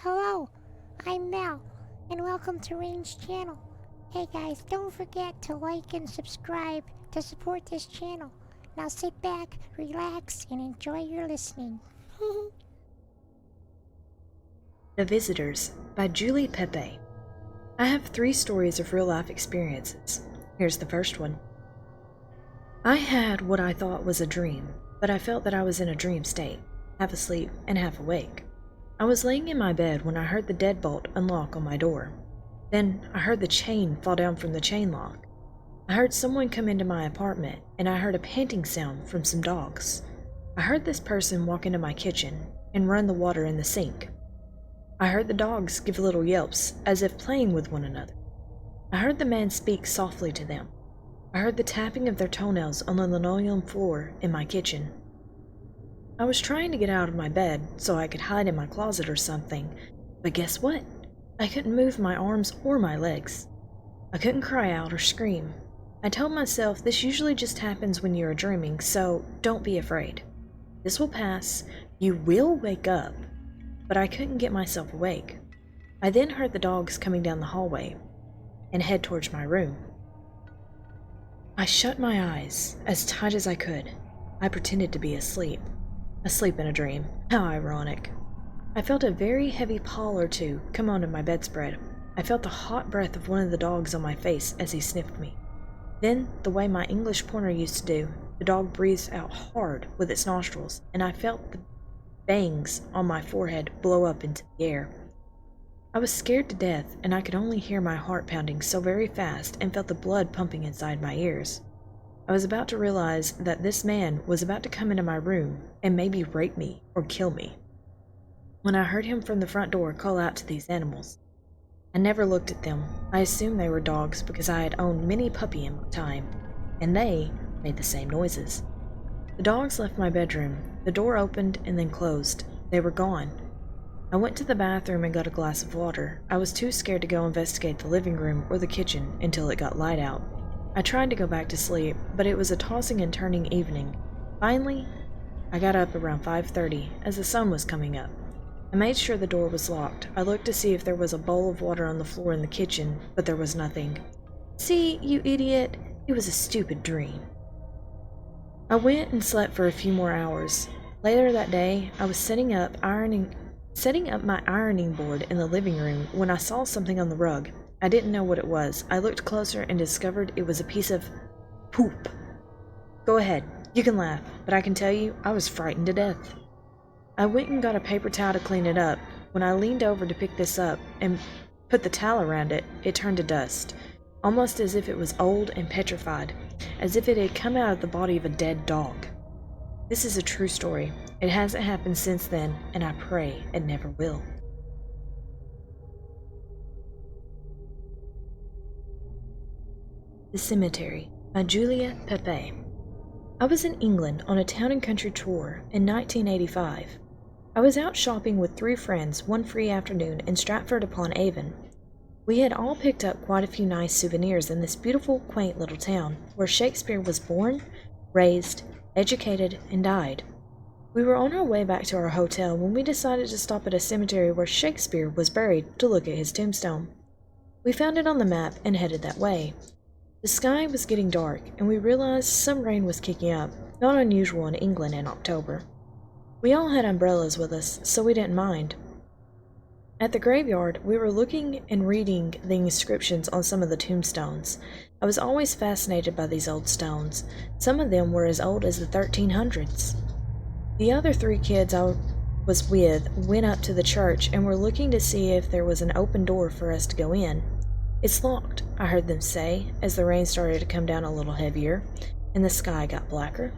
Hello, I'm Mel, and welcome to Rain's channel. Hey guys, don't forget to like and subscribe to support this channel. Now sit back, relax, and enjoy your listening. The Visitors by Julie Pepe. I have 3 stories of real life experiences. Here's the first one. I had what I thought was a dream, but I felt that I was in a dream state, half asleep and half awake. I was laying in my bed when I heard the deadbolt unlock on my door. Then I heard the chain fall down from the chain lock. I heard someone come into my apartment, and I heard a panting sound from some dogs. I heard this person walk into my kitchen and run the water in the sink. I heard the dogs give little yelps, as if playing with one another. I heard the man speak softly to them. I heard the tapping of their toenails on the linoleum floor in my kitchen. I was trying to get out of my bed so I could hide in my closet or something, but guess what? I couldn't move my arms or my legs. I couldn't cry out or scream. I told myself this usually just happens when you're dreaming, so don't be afraid. This will pass. You will wake up. But I couldn't get myself awake. I then heard the dogs coming down the hallway and head towards my room. I shut my eyes as tight as I could. I pretended to be asleep. Asleep in a dream. How ironic. I felt a very heavy paw or two come onto my bedspread. I felt the hot breath of one of the dogs on my face as he sniffed me. Then, the way my English pointer used to do, the dog breathed out hard with its nostrils, and I felt the bangs on my forehead blow up into the air. I was scared to death, and I could only hear my heart pounding so very fast and felt the blood pumping inside my ears. I was about to realize that this man was about to come into my room and maybe rape me or kill me, when I heard him from the front door call out to these animals. I never looked at them. I assumed they were dogs because I had owned many puppy in my time, and they made the same noises. The dogs left my bedroom. The door opened and then closed. They were gone. I went to the bathroom and got a glass of water. I was too scared to go investigate the living room or the kitchen until it got light out. I tried to go back to sleep, but it was a tossing and turning evening. Finally, I got up around 5:30 as the sun was coming up. I made sure the door was locked. I looked to see if there was a bowl of water on the floor in the kitchen, but there was nothing. See, you idiot, it was a stupid dream. I went and slept for a few more hours. Later that day, I was setting up my ironing board in the living room when I saw something on the rug. I didn't know what it was. I looked closer and discovered it was a piece of poop. Go ahead, you can laugh, but I can tell you I was frightened to death. I went and got a paper towel to clean it up. When I leaned over to pick this up and put the towel around it, it turned to dust, almost as if it was old and petrified, as if it had come out of the body of a dead dog. This is a true story. It hasn't happened since then, and I pray it never will. The Cemetery by Julia Pepe. I was in England on a town and country tour in 1985. I was out shopping with 3 friends one free afternoon in Stratford-upon-Avon. We had all picked up quite a few nice souvenirs in this beautiful, quaint little town where Shakespeare was born, raised, educated, and died. We were on our way back to our hotel when we decided to stop at a cemetery where Shakespeare was buried to look at his tombstone. We found it on the map and headed that way. The sky was getting dark, and we realized some rain was kicking up, not unusual in England in October. We all had umbrellas with us, so we didn't mind. At the graveyard, we were looking and reading the inscriptions on some of the tombstones. I was always fascinated by these old stones. Some of them were as old as the 1300s. The other 3 kids I was with went up to the church and were looking to see if there was an open door for us to go in. It's locked, I heard them say, as the rain started to come down a little heavier, and the sky got blacker.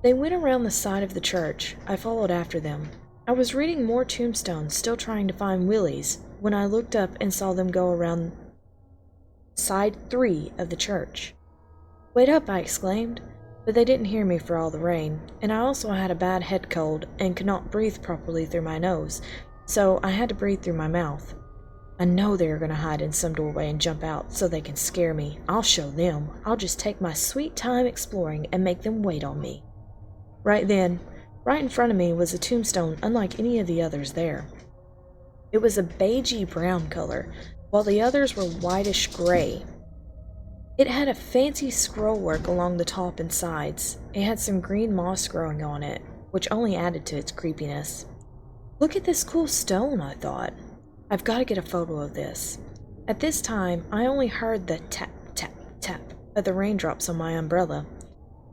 They went around the side of the church. I followed after them. I was reading more tombstones, still trying to find Willie's, when I looked up and saw them go around side 3 of the church. Wait up, I exclaimed, but they didn't hear me for all the rain, and I also had a bad head cold and could not breathe properly through my nose, so I had to breathe through my mouth. I know they are going to hide in some doorway and jump out so they can scare me. I'll show them. I'll just take my sweet time exploring and make them wait on me. Right then, right in front of me was a tombstone unlike any of the others there. It was a beigey brown color, while the others were whitish gray. It had a fancy scrollwork along the top and sides. It had some green moss growing on it, which only added to its creepiness. Look at this cool stone, I thought. I've got to get a photo of this. At this time, I only heard the tap, tap, tap of the raindrops on my umbrella.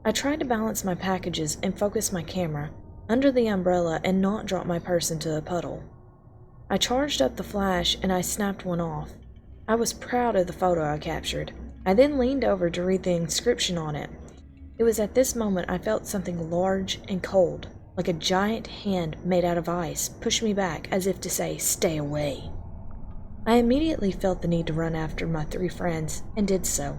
I tried to balance my packages and focus my camera under the umbrella and not drop my purse into a puddle. I charged up the flash and I snapped one off. I was proud of the photo I captured. I then leaned over to read the inscription on it. It was at this moment I felt something large and cold, like a giant hand made out of ice, push me back as if to say, "Stay away." I immediately felt the need to run after my 3 friends, and did so.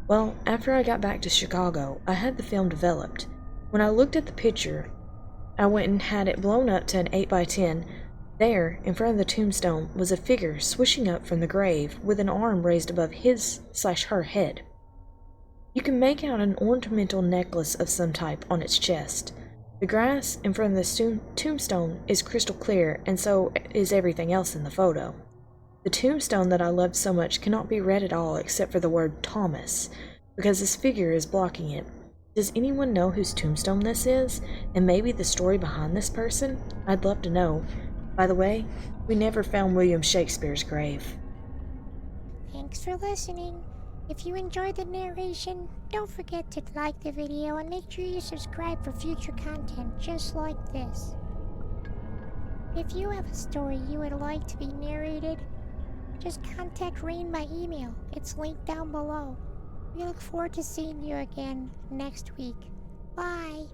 Well, after I got back to Chicago, I had the film developed. When I looked at the picture, I went and had it blown up to an 8x10. There, in front of the tombstone, was a figure swishing up from the grave with an arm raised above his/her head. You can make out an ornamental necklace of some type on its chest. The grass in front of the tombstone is crystal clear, and so is everything else in the photo. The tombstone that I loved so much cannot be read at all except for the word Thomas, because this figure is blocking it. Does anyone know whose tombstone this is, and maybe the story behind this person? I'd love to know. By the way, we never found William Shakespeare's grave. Thanks for listening. If you enjoyed the narration, don't forget to like the video and make sure you subscribe for future content just like this. If you have a story you would like to be narrated, just contact Rain by email. It's linked down below. We look forward to seeing you again next week. Bye!